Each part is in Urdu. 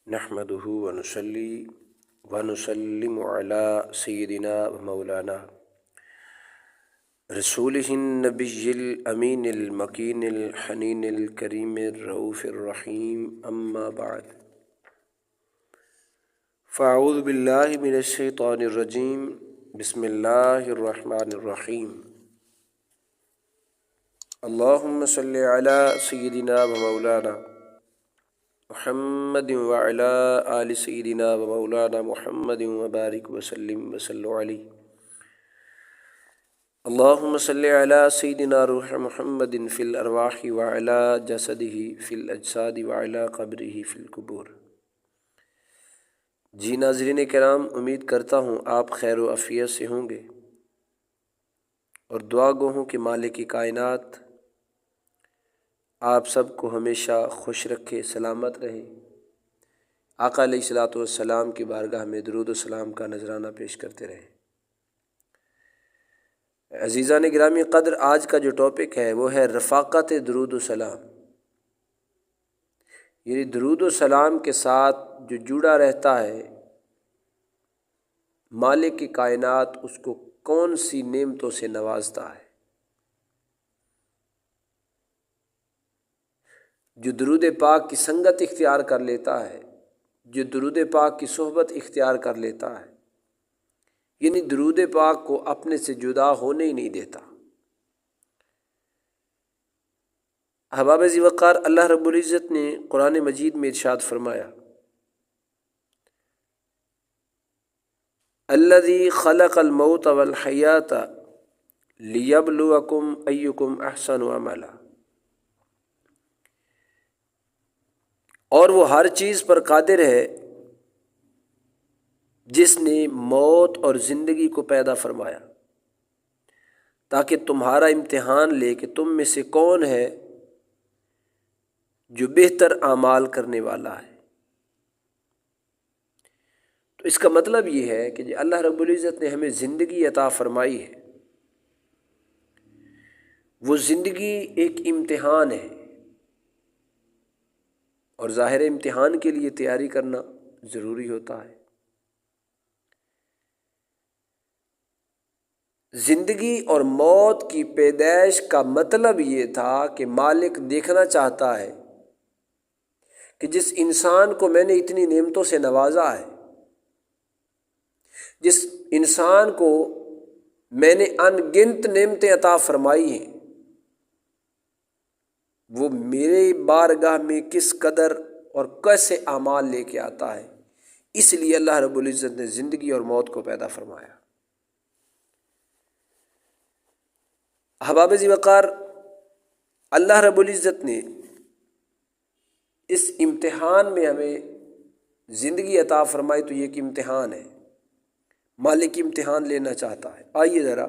نحمده ونصلي ونسلم على سيدنا ومولانا رسوله النبي الأمين المكين الحنين الكريم الرؤوف الرحيم أما بعد فأعوذ بالله من الشيطان الرجيم بسم الله الرحمن الرحيم اللهم صل على سيدنا ومولانا محمد وعلى آل سيدنا ومولانا محمد وبارك وسلم وصلوا عليه اللهم صل على سيدنا روح محمد في الأرواح وعلى جسده في الأجساد وعلى قبره في القبور۔ جی ناظرین کرام، امید کرتا ہوں آپ خیر و عافیت سے ہوں گے اور دعا گو ہوں کہ مالک کائنات آپ سب کو ہمیشہ خوش رکھے، سلامت رہے۔ آقا علیہ الصلاۃ والسلام کی بارگاہ میں درود و سلام کا نذرانہ پیش کرتے رہے۔ عزیزان گرامی قدر، آج کا جو ٹاپک ہے وہ ہے رفاقت درود و سلام، یعنی درود و سلام کے ساتھ جو جڑا رہتا ہے مالک کی کائنات اس کو کون سی نعمتوں سے نوازتا ہے۔ جو درود پاک کی سنگت اختیار کر لیتا ہے، جو درود پاک کی صحبت اختیار کر لیتا ہے، یعنی درود پاک کو اپنے سے جدا ہونے ہی نہیں دیتا۔ احباب ذی وقار، اللہ رب العزت نے قرآن مجید میں ارشاد فرمایا، الذی خلق الموت والحیات لیبلوکم ایکم احسن عملا، اور وہ ہر چیز پر قادر ہے جس نے موت اور زندگی کو پیدا فرمایا تاکہ تمہارا امتحان لے کہ تم میں سے کون ہے جو بہتر اعمال کرنے والا ہے۔ تو اس کا مطلب یہ ہے کہ اللہ رب العزت نے ہمیں زندگی عطا فرمائی ہے، وہ زندگی ایک امتحان ہے، اور ظاہر امتحان کے لیے تیاری کرنا ضروری ہوتا ہے۔ زندگی اور موت کی پیدائش کا مطلب یہ تھا کہ مالک دیکھنا چاہتا ہے کہ جس انسان کو میں نے اتنی نعمتوں سے نوازا ہے، جس انسان کو میں نے ان گنت نعمتیں عطا فرمائی ہیں، وہ میرے بارگاہ میں کس قدر اور کیسے اعمال لے کے آتا ہے۔ اس لیے اللہ رب العزت نے زندگی اور موت کو پیدا فرمایا۔ احباب ذی وقار، اللہ رب العزت نے اس امتحان میں ہمیں زندگی عطا فرمائی، تو یہ ایک امتحان ہے، مالک امتحان لینا چاہتا ہے۔ آئیے ذرا،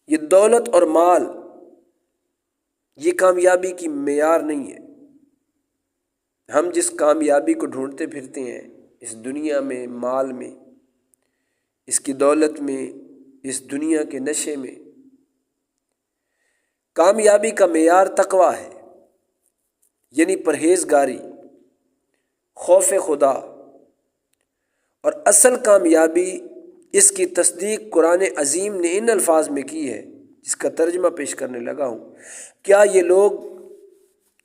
یہ دولت اور مال یہ کامیابی کی معیار نہیں ہے۔ ہم جس کامیابی کو ڈھونڈتے پھرتے ہیں اس دنیا میں، مال میں، اس کی دولت میں، اس دنیا کے نشے میں، کامیابی کا معیار تقویٰ ہے، یعنی پرہیزگاری، خوف خدا، اور اصل کامیابی اس کی تصدیق قرآن عظیم نے ان الفاظ میں کی ہے جس کا ترجمہ پیش کرنے لگا ہوں۔ کیا یہ لوگ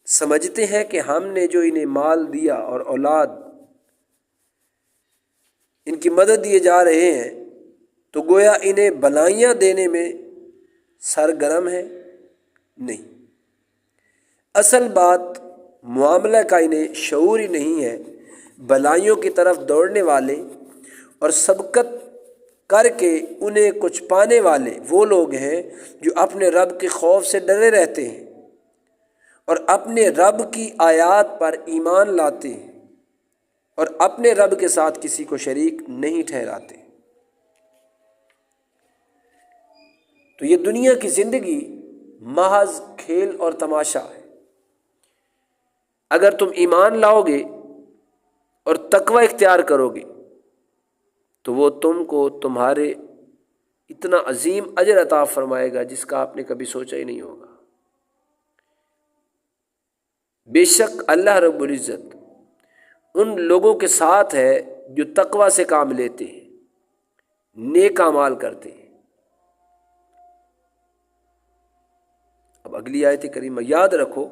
سمجھتے ہیں کہ ہم نے جو انہیں مال دیا اور اولاد ان کی مدد دیے جا رہے ہیں تو گویا انہیں بلائیاں دینے میں سرگرم ہے؟ نہیں، اصل بات معاملہ کا انہیں شعور ہی نہیں ہے۔ بلائیوں کی طرف دوڑنے والے اور سبقت کر کے انہیں کچھ پانے والے وہ لوگ ہیں جو اپنے رب کے خوف سے ڈرے رہتے ہیں اور اپنے رب کی آیات پر ایمان لاتے ہیں اور اپنے رب کے ساتھ کسی کو شریک نہیں ٹھہراتے۔ تو یہ دنیا کی زندگی محض کھیل اور تماشا ہے۔ اگر تم ایمان لاؤ گے اور تقوی اختیار کرو گے تو وہ تم کو تمہارے اتنا عظیم اجر عطا فرمائے گا جس کا آپ نے کبھی سوچا ہی نہیں ہوگا۔ بے شک اللہ رب العزت ان لوگوں کے ساتھ ہے جو تقوی سے کام لیتے ہیں، نیک اعمال کرتے ہیں۔ اب اگلی آیت کریمہ یاد رکھو،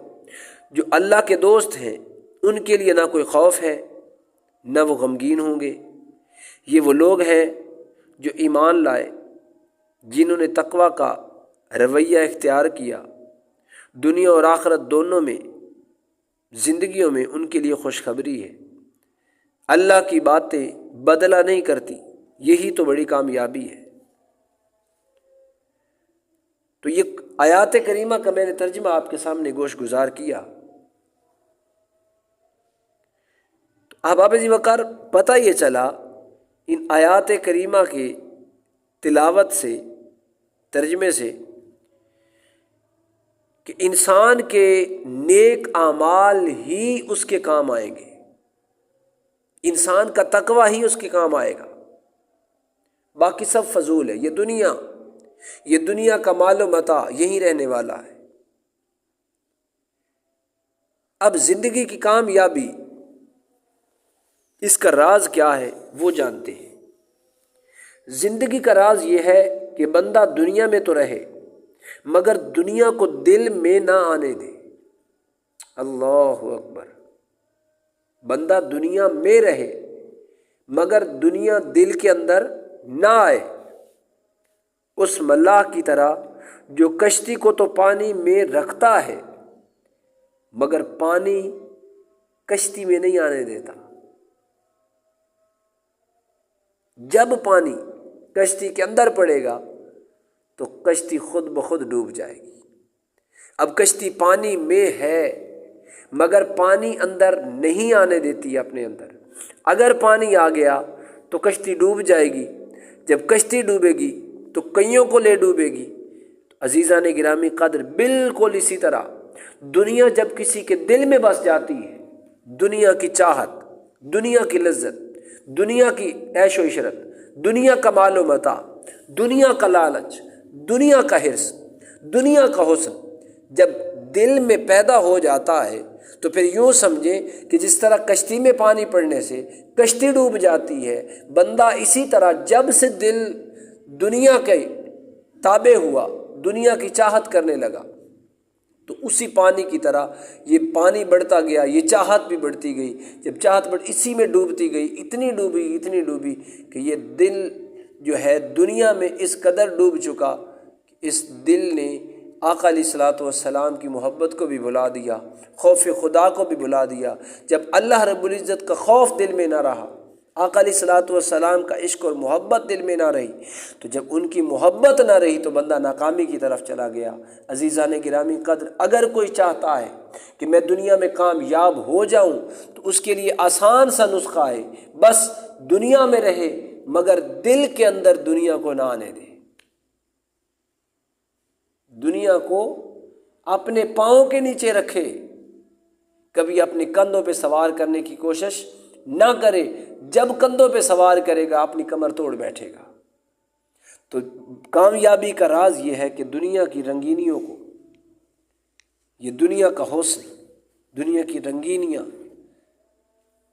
جو اللہ کے دوست ہیں ان کے لیے نہ کوئی خوف ہے، نہ وہ غمگین ہوں گے۔ یہ وہ لوگ ہیں جو ایمان لائے، جنہوں نے تقوی کا رویہ اختیار کیا، دنیا اور آخرت دونوں میں زندگیوں میں ان کے لیے خوشخبری ہے۔ اللہ کی باتیں بدلہ نہیں کرتی، یہی تو بڑی کامیابی ہے۔ تو یہ آیات کریمہ کا میں نے ترجمہ آپ کے سامنے گوش گزار کیا۔ احباب عزیز وقار، پتہ یہ چلا ان آیات کریمہ کی تلاوت سے، ترجمے سے، کہ انسان کے نیک اعمال ہی اس کے کام آئیں گے، انسان کا تقوی ہی اس کے کام آئے گا، باقی سب فضول ہے۔ یہ دنیا کا مال و متاع یہیں رہنے والا ہے۔ اب زندگی کی کامیابی، اس کا راز کیا ہے وہ جانتے ہیں۔ زندگی کا راز یہ ہے کہ بندہ دنیا میں تو رہے مگر دنیا کو دل میں نہ آنے دے۔ اللہ اکبر! بندہ دنیا میں رہے مگر دنیا دل کے اندر نہ آئے۔ اس ملاح کی طرح جو کشتی کو تو پانی میں رکھتا ہے مگر پانی کشتی میں نہیں آنے دیتا۔ جب پانی کشتی کے اندر پڑے گا تو کشتی خود بخود ڈوب جائے گی۔ اب کشتی پانی میں ہے مگر پانی اندر نہیں آنے دیتی اپنے اندر۔ اگر پانی آ گیا تو کشتی ڈوب جائے گی، جب کشتی ڈوبے گی تو کئیوں کو لے ڈوبے گی۔ عزیزان گرامی قدر، بالکل اسی طرح دنیا جب کسی کے دل میں بس جاتی ہے، دنیا کی چاہت، دنیا کی لذت، دنیا کی عیش و عشرت، دنیا کا مال و متاع، دنیا کا لالچ، دنیا کا حرص، دنیا کا حسن جب دل میں پیدا ہو جاتا ہے تو پھر یوں سمجھیں کہ جس طرح کشتی میں پانی پڑنے سے کشتی ڈوب جاتی ہے، بندہ اسی طرح جب سے دل دنیا کے تابع ہوا، دنیا کی چاہت کرنے لگا، تو اسی پانی کی طرح یہ پانی بڑھتا گیا، یہ چاہت بھی بڑھتی گئی، جب چاہت اسی میں ڈوبتی گئی، اتنی ڈوبی کہ یہ دل جو ہے دنیا میں اس قدر ڈوب چکا کہ اس دل نے آقا علیہ الصلوۃ والسلام کی محبت کو بھی بھلا دیا، خوف خدا کو بھی بھلا دیا۔ جب اللہ رب العزت کا خوف دل میں نہ رہا، آقا علیہ الصلوۃ والسلام کا عشق اور محبت دل میں نہ رہی، تو جب ان کی محبت نہ رہی تو بندہ ناکامی کی طرف چلا گیا۔ عزیزان گرامی قدر، اگر کوئی چاہتا ہے کہ میں دنیا میں کامیاب ہو جاؤں تو اس کے لیے آسان سا نسخہ ہے، بس دنیا میں رہے مگر دل کے اندر دنیا کو نہ آنے دے، دنیا کو اپنے پاؤں کے نیچے رکھے، کبھی اپنے کندھوں پہ سوار کرنے کی کوشش نہ کرے۔ جب کندھوں پہ سوار کرے گا اپنی کمر توڑ بیٹھے گا۔ تو کامیابی کا راز یہ ہے کہ دنیا کی رنگینیوں کو، یہ دنیا کا حسن، دنیا کی رنگینیاں،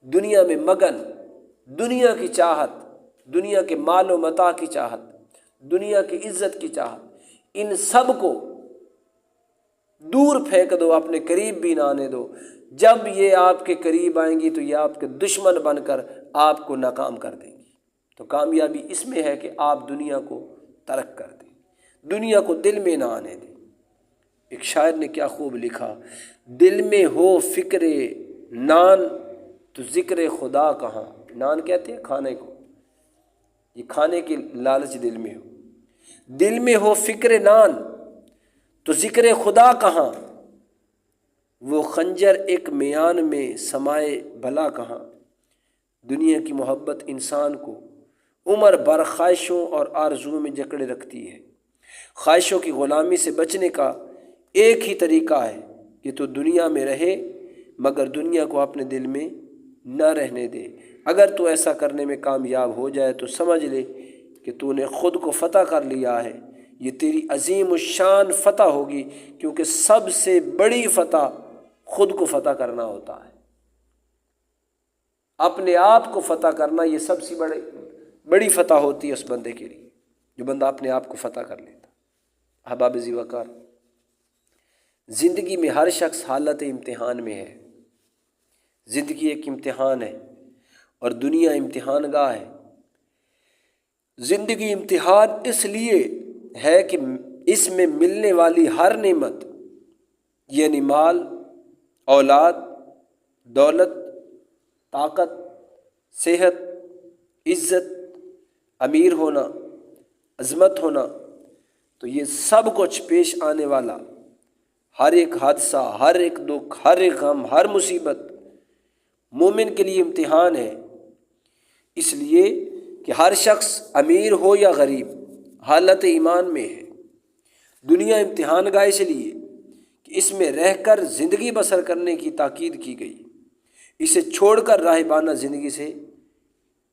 دنیا میں مگن، دنیا کی چاہت، دنیا کے مال و متاع کی چاہت، دنیا کی عزت کی چاہت، ان سب کو دور پھینک دو، اپنے قریب بھی نہ آنے دو۔ جب یہ آپ کے قریب آئیں گی تو یہ آپ کے دشمن بن کر آپ کو ناکام کر دیں گی۔ تو کامیابی اس میں ہے کہ آپ دنیا کو ترک کر دیں، دنیا کو دل میں نہ آنے دیں۔ ایک شاعر نے کیا خوب لکھا، دل میں ہو فکر نان تو ذکر خدا کہاں۔ نان کہتے ہیں کھانے کو، یہ کھانے کی لالچ دل میں ہو، دل میں ہو فکر نان تو ذکر خدا کہاں، وہ خنجر ایک میان میں سمائے بھلا کہاں۔ دنیا کی محبت انسان کو عمر بھر خواہشوں اور آرزوؤں میں جکڑے رکھتی ہے۔ خواہشوں کی غلامی سے بچنے کا ایک ہی طریقہ ہے کہ تو دنیا میں رہے مگر دنیا کو اپنے دل میں نہ رہنے دے۔ اگر تو ایسا کرنے میں کامیاب ہو جائے تو سمجھ لے کہ تو نے خود کو فتح کر لیا ہے۔ یہ تیری عظیم الشان فتح ہوگی، کیونکہ سب سے بڑی فتح خود کو فتح کرنا ہوتا ہے۔ اپنے آپ کو فتح کرنا یہ سب سے بڑی فتح ہوتی ہے اس بندے کے لیے، جو بندہ اپنے آپ کو فتح کر لیتا۔ احباب ذی وقار، زندگی میں ہر شخص حالت امتحان میں ہے۔ زندگی ایک امتحان ہے اور دنیا امتحان گاہ ہے۔ زندگی امتحان اس لیے ہے کہ اس میں ملنے والی ہر نعمت، یعنی مال، اولاد، دولت، طاقت، صحت، عزت، امیر ہونا، عظمت ہونا، تو یہ سب کچھ پیش آنے والا ہر ایک حادثہ، ہر ایک دکھ، ہر ایک غم، ہر مصیبت مومن کے لیے امتحان ہے۔ اس لیے کہ ہر شخص امیر ہو یا غریب حالت ایمان میں ہے۔ دنیا امتحان گاہ اس لیے کہ اس میں رہ کر زندگی بسر کرنے کی تاکید کی گئی، اسے چھوڑ کر راہبانہ زندگی سے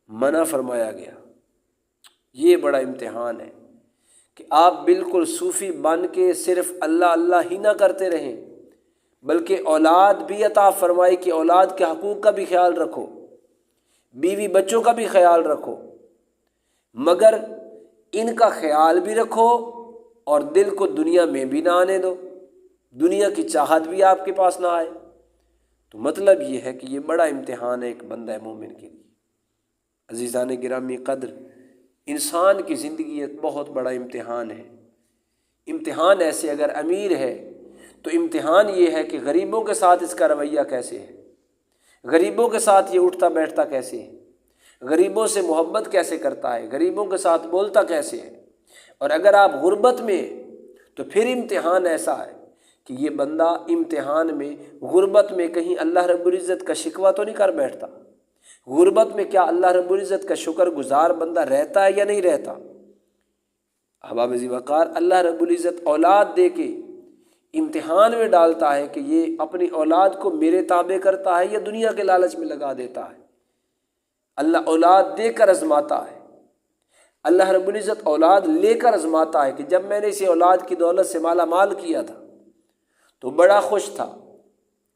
منع فرمایا گیا۔ یہ بڑا امتحان ہے کہ آپ بالکل صوفی بن کے صرف اللہ اللہ ہی نہ کرتے رہیں، بلکہ اولاد بھی عطا فرمائی کہ اولاد کے حقوق کا بھی خیال رکھو، بیوی بچوں کا بھی خیال رکھو، مگر ان کا خیال بھی رکھو اور دل کو دنیا میں بھی نہ آنے دو، دنیا کی چاہت بھی آپ کے پاس نہ آئے۔ تو مطلب یہ ہے کہ یہ بڑا امتحان ہے ایک بندہ مومن کے لیے۔ عزیزان گرامی قدر، انسان کی زندگی ایک بہت بڑا امتحان ہے۔ امتحان ایسے اگر امیر ہے تو امتحان یہ ہے کہ غریبوں کے ساتھ اس کا رویہ کیسے ہے، غریبوں کے ساتھ یہ اٹھتا بیٹھتا کیسے ہے، غریبوں سے محبت کیسے کرتا ہے، غریبوں کے ساتھ بولتا کیسے ہے۔ اور اگر آپ غربت میں تو پھر امتحان ایسا ہے کہ یہ بندہ امتحان میں غربت میں کہیں اللہ رب العزت کا شکوہ تو نہیں کر بیٹھتا، غربت میں کیا اللہ رب العزت کا شکر گزار بندہ رہتا ہے یا نہیں رہتا۔ احباب ذی وقار، اللہ رب العزت اولاد دے کے امتحان میں ڈالتا ہے کہ یہ اپنی اولاد کو میرے تابع کرتا ہے یا دنیا کے لالچ میں لگا دیتا ہے۔ اللہ اولاد دے کر آزماتا ہے، اللہ رب العزت اولاد لے کر آزماتا ہے کہ جب میں نے اسے اولاد کی دولت سے مالا مال کیا تھا تو بڑا خوش تھا،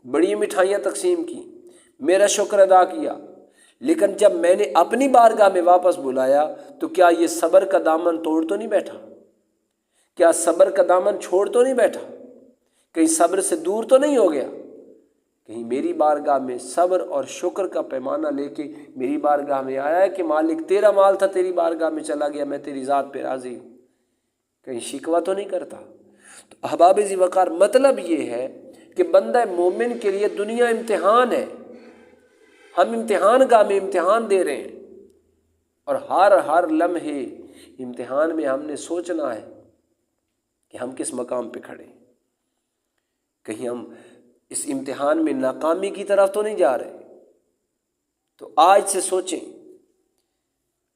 بڑی مٹھائیاں تقسیم کی، میرا شکر ادا کیا، لیکن جب میں نے اپنی بارگاہ میں واپس بلایا تو کیا یہ صبر کا دامن توڑ تو نہیں بیٹھا؟ کیا صبر کا دامن چھوڑ تو نہیں بیٹھا؟ کہیں صبر سے دور تو نہیں ہو گیا؟ کہیں میری بارگاہ میں صبر اور شکر کا پیمانہ لے کے میری بارگاہ میں آیا ہے کہ مالک تیرا مال تھا تیری بارگاہ میں چلا گیا، میں تیری ذات پہ راضی ہوں، کہیں شکوہ تو نہیں کرتا؟ تو احباب ذی وقار، مطلب یہ ہے کہ بندہ مومن کے لیے دنیا امتحان ہے، ہم امتحان گاہ میں امتحان دے رہے ہیں، اور ہر لمحے امتحان میں ہم نے سوچنا ہے کہ ہم کس مقام پہ کھڑے ہیں، کہیں ہم اس امتحان میں ناکامی کی طرف تو نہیں جا رہے۔ تو آج سے سوچیں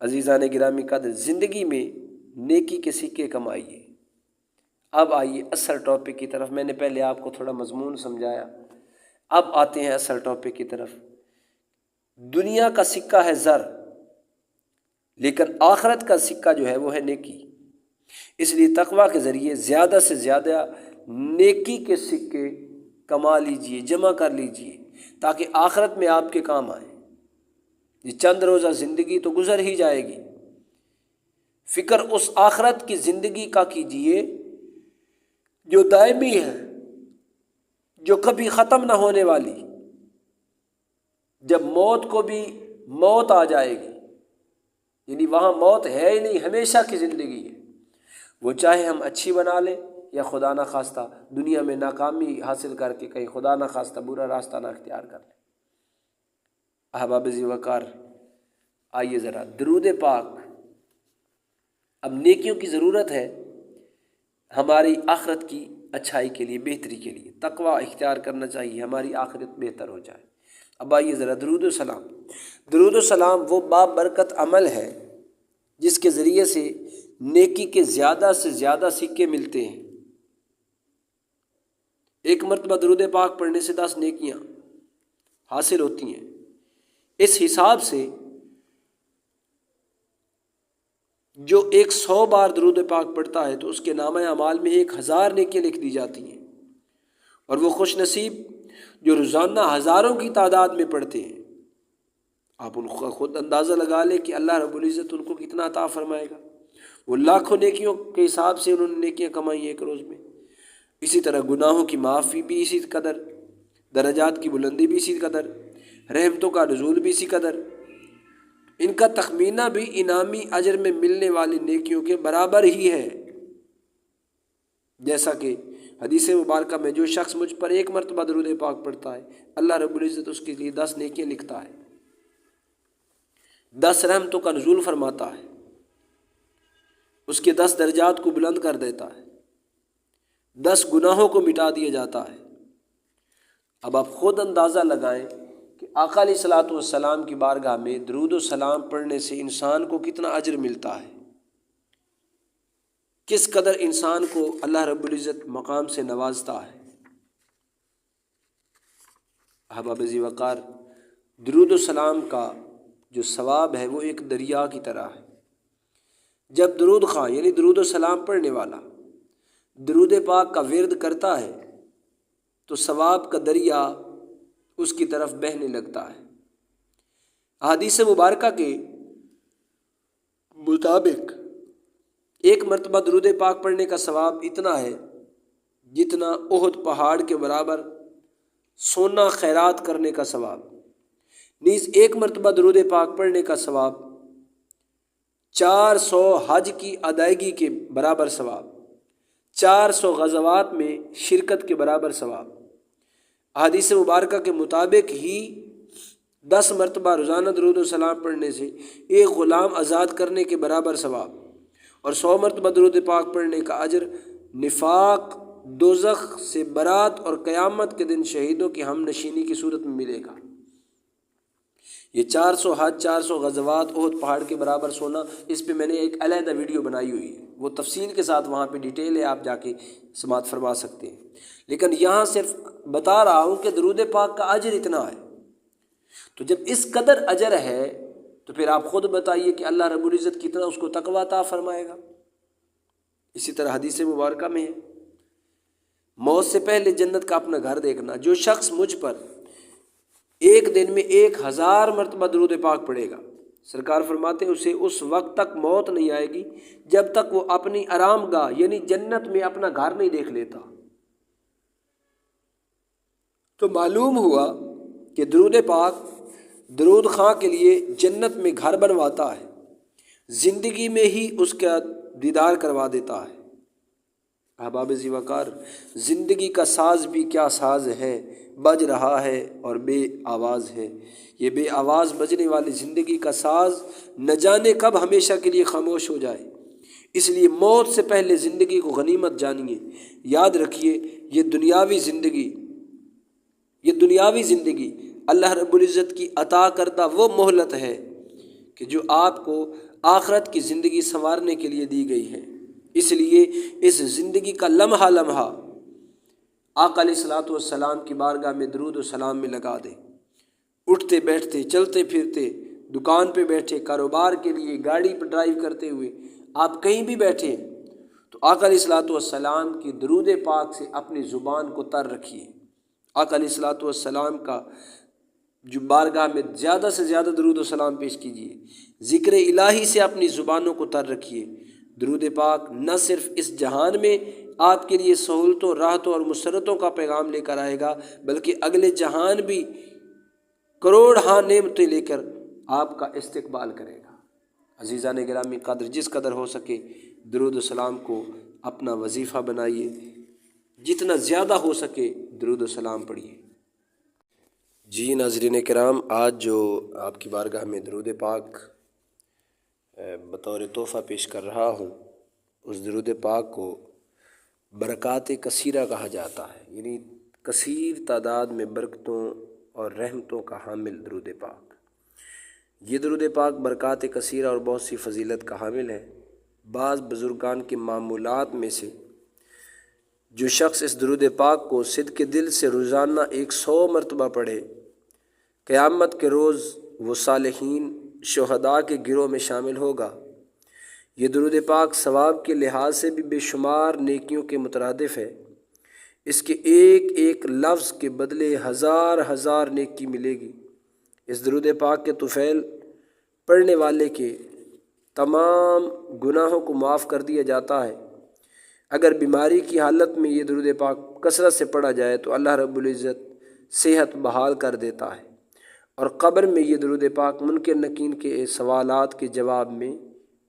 عزیزان گرامی قدر، زندگی میں نیکی کے سکے کمائیے۔ اب آئیے اصل ٹاپک کی طرف۔ میں نے پہلے آپ کو تھوڑا مضمون سمجھایا، اب آتے ہیں اصل ٹاپک کی طرف۔ دنیا کا سکہ ہے زر، لیکن آخرت کا سکہ جو ہے وہ ہے نیکی۔ اس لیے تقویٰ کے ذریعے زیادہ سے زیادہ نیکی کے سکے کما لیجئے، جمع کر لیجئے، تاکہ آخرت میں آپ کے کام آئے۔ یہ چند روزہ زندگی تو گزر ہی جائے گی، فکر اس آخرت کی زندگی کا کیجئے جو دائمی ہے، جو کبھی ختم نہ ہونے والی۔ جب موت کو بھی موت آ جائے گی، یعنی وہاں موت ہے ہی نہیں، ہمیشہ کی زندگی ہے، وہ چاہے ہم اچھی بنا لیں یا خدا نہ خواستہ دنیا میں ناکامی حاصل کر کے کہیں خدا نہ خواستہ برا راستہ نہ اختیار کر لیں۔ احباب ذی وقار، آئیے ذرا درود پاک۔ اب نیکیوں کی ضرورت ہے ہماری آخرت کی اچھائی کے لیے، بہتری کے لیے تقویٰ اختیار کرنا چاہیے، ہماری آخرت بہتر ہو جائے۔ اب آئیے ذرا درود و سلام۔ درود و سلام وہ بابرکت عمل ہے جس کے ذریعے سے نیکی کے زیادہ سے زیادہ سکے ملتے ہیں۔ ایک مرتبہ درود پاک پڑھنے سے 10 نیکیاں حاصل ہوتی ہیں۔ اس حساب سے جو 100 بار درود پاک پڑھتا ہے تو اس کے نامہ اعمال میں 1000 نیکیاں لکھ دی جاتی ہیں، اور وہ خوش نصیب جو روزانہ ہزاروں کی تعداد میں پڑھتے ہیں، آپ ان کا خود اندازہ لگا لیں کہ اللہ رب العزت ان کو کتنا عطا فرمائے گا۔ وہ لاکھوں نیکیوں کے حساب سے انہوں نے نیکیاں کمائی ایک روز میں۔ اسی طرح گناہوں کی معافی بھی اسی قدر، درجات کی بلندی بھی اسی قدر، رحمتوں کا نزول بھی اسی قدر، ان کا تخمینہ بھی انعامی اجر میں ملنے والی نیکیوں کے برابر ہی ہے۔ جیسا کہ حدیث مبارکہ میں جو شخص مجھ پر ایک مرتبہ درود پاک پڑھتا ہے، اللہ رب العزت اس کے لیے 10 نیکیاں لکھتا ہے، 10 رحمتوں کا نزول فرماتا ہے، اس کے 10 درجات کو بلند کر دیتا ہے، 10 گناہوں کو مٹا دیا جاتا ہے۔ اب آپ خود اندازہ لگائیں کہ آقا علیہ الصلوۃ والسلام کی بارگاہ میں درود و سلام پڑھنے سے انسان کو کتنا اجر ملتا ہے، کس قدر انسان کو اللہ رب العزت مقام سے نوازتا ہے۔ احباب ذی وقار، درود و سلام کا جو ثواب ہے وہ ایک دریا کی طرح ہے۔ جب درود خواں یعنی درود و سلام پڑھنے والا درود پاک کا ورد کرتا ہے تو ثواب کا دریا اس کی طرف بہنے لگتا ہے۔ احادیث مبارکہ کے مطابق ایک مرتبہ درود پاک پڑھنے کا ثواب اتنا ہے جتنا احد پہاڑ کے برابر سونا خیرات کرنے کا ثواب، نیز ایک مرتبہ درود پاک پڑھنے کا ثواب 400 حج کی ادائیگی کے برابر ثواب، 400 غزوات میں شرکت کے برابر ثواب۔ احادیث مبارکہ کے مطابق ہی 10 مرتبہ روزانہ درود و سلام پڑھنے سے ایک غلام آزاد کرنے کے برابر ثواب، اور 100 مرتبہ درود پاک پڑھنے کا اجر نفاق، دوزخ سے برات اور قیامت کے دن شہیدوں کی ہم نشینی کی صورت میں ملے گا۔ یہ 400 حج، 400 غزوات، احد پہاڑ کے برابر سونا، اس پہ میں نے ایک علیحدہ ویڈیو بنائی ہوئی ہے، وہ تفصیل کے ساتھ وہاں پہ ڈیٹیل ہے، آپ جا کے سماعت فرما سکتے ہیں۔ لیکن یہاں صرف بتا رہا ہوں کہ درود پاک کا اجر اتنا ہے۔ تو جب اس قدر اجر ہے تو پھر آپ خود بتائیے کہ اللہ رب العزت کتنا اس کو تقویٰ عطا فرمائے گا۔ اسی طرح حدیث مبارکہ میں ہے، موت سے پہلے جنت کا اپنا گھر دیکھنا۔ جو شخص مجھ پر ایک دن میں 1000 مرتبہ درود پاک پڑھے گا، سرکار فرماتے ہیں اسے اس وقت تک موت نہیں آئے گی جب تک وہ اپنی آرام گاہ یعنی جنت میں اپنا گھر نہیں دیکھ لیتا۔ تو معلوم ہوا کہ درود پاک درود خواں کے لیے جنت میں گھر بنواتا ہے، زندگی میں ہی اس کا دیدار کروا دیتا ہے۔ احباب ذی وقار، زندگی کا ساز بھی کیا ساز ہے، بج رہا ہے اور بے آواز ہے۔ یہ بے آواز بجنے والی زندگی کا ساز نہ جانے کب ہمیشہ کے لیے خاموش ہو جائے، اس لیے موت سے پہلے زندگی کو غنیمت جانیے۔ یاد رکھیے یہ دنیاوی زندگی اللہ رب العزت کی عطا کردہ وہ مہلت ہے کہ جو آپ کو آخرت کی زندگی سنوارنے کے لیے دی گئی ہے۔ اس لیے اس زندگی کا لمحہ لمحہ آقا علیہ الصلوۃ والسلام کی بارگاہ میں درود و سلام میں لگا دیں۔ اٹھتے بیٹھتے، چلتے پھرتے، دکان پہ بیٹھے، کاروبار کے لیے، گاڑی پہ ڈرائیو کرتے ہوئے، آپ کہیں بھی بیٹھے تو آقا علیہ الصلوۃ والسلام کی درود پاک سے اپنی زبان کو تر رکھیے۔ آقا علیہ الصلوۃ والسلام کا جو بارگاہ میں زیادہ سے زیادہ درود و سلام پیش کیجیے، ذکر الہی سے اپنی زبانوں کو تر رکھیے۔ درود پاک نہ صرف اس جہان میں آپ کے لیے سہولتوں، راحتوں اور مسرتوں کا پیغام لے کر آئے گا، بلکہ اگلے جہان بھی کروڑ ہاں نعمتیں لے کر آپ کا استقبال کرے گا۔ عزیزان گرامی قدر، جس قدر ہو سکے درود و سلام کو اپنا وظیفہ بنائیے، جتنا زیادہ ہو سکے درود و سلام پڑھیے۔ جی ناظرین کرام، آج جو آپ کی بارگاہ میں درود پاک بطور تحفہ پیش کر رہا ہوں، اس درود پاک کو برکات کثیرہ کہا جاتا ہے، یعنی کثیر تعداد میں برکتوں اور رحمتوں کا حامل درود پاک۔ یہ درود پاک برکات کثیرہ اور بہت سی فضیلت کا حامل ہے۔ بعض بزرگان کے معمولات میں سے جو شخص اس درود پاک کو صدق دل سے روزانہ 100 مرتبہ پڑھے، قیامت کے روز وہ صالحین شہداء کے گروہ میں شامل ہوگا۔ یہ درود پاک ثواب کے لحاظ سے بھی بے شمار نیکیوں کے مترادف ہے۔ اس کے ایک ایک لفظ کے بدلے ہزار ہزار نیکی ملے گی۔ اس درود پاک کے طفیل پڑھنے والے کے تمام گناہوں کو معاف کر دیا جاتا ہے۔ اگر بیماری کی حالت میں یہ درود پاک کثرت سے پڑھا جائے تو اللہ رب العزت صحت بحال کر دیتا ہے، اور قبر میں یہ درود پاک منکر نکیر کے سوالات کے جواب میں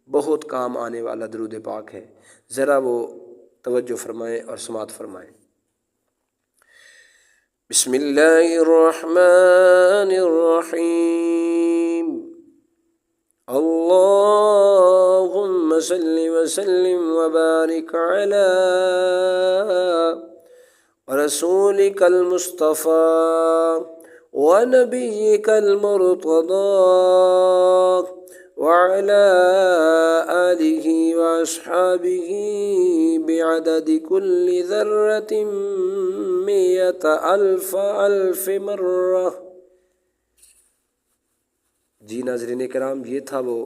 بہت کام آنے والا درود پاک ہے۔ ذرا وہ توجہ فرمائیں اور سماعت فرمائیں۔ بسم اللہ الرحمن الرحیم، اللہم صل وسلم وبارک علی رسولک المصطفیٰ ونبیک المرتضی وعلى آلہ واصحابہ بعدد کل ذرۃ مئۃ الف الف مرہ۔ جی ناظرین کرام، یہ تھا وہ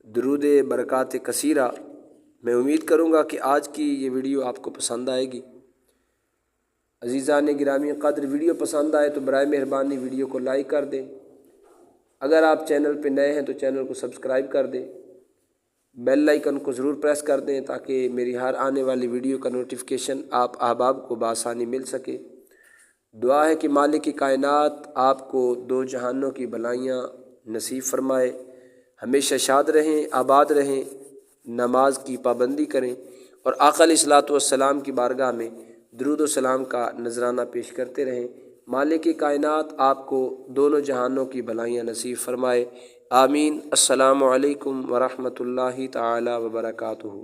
درود برکات کثیرہ۔ میں امید کروں گا کہ آج کی یہ ویڈیو آپ کو پسند آئے گی۔ عزیزان گرامی قدر، ویڈیو پسند آئے تو برائے مہربانی ویڈیو کو لائک کر دیں۔ اگر آپ چینل پہ نئے ہیں تو چینل کو سبسکرائب کر دیں، بیل آئیکن کو ضرور پریس کر دیں تاکہ میری ہر آنے والی ویڈیو کا نوٹیفیکیشن آپ احباب کو بآسانی مل سکے۔ دعا ہے کہ مالک کائنات آپ کو دو جہانوں کی بھلائیاں نصیب فرمائے، ہمیشہ شاد رہیں، آباد رہیں، نماز کی پابندی کریں، اور آقا علیہ الصلوۃ والسلام کی بارگاہ میں درود و سلام کا نذرانہ پیش کرتے رہیں۔ مالک کائنات آپ کو دونوں جہانوں کی بھلائیاں نصیب فرمائے، آمین۔ السلام علیکم ورحمۃ اللہ تعالی وبرکاتہ۔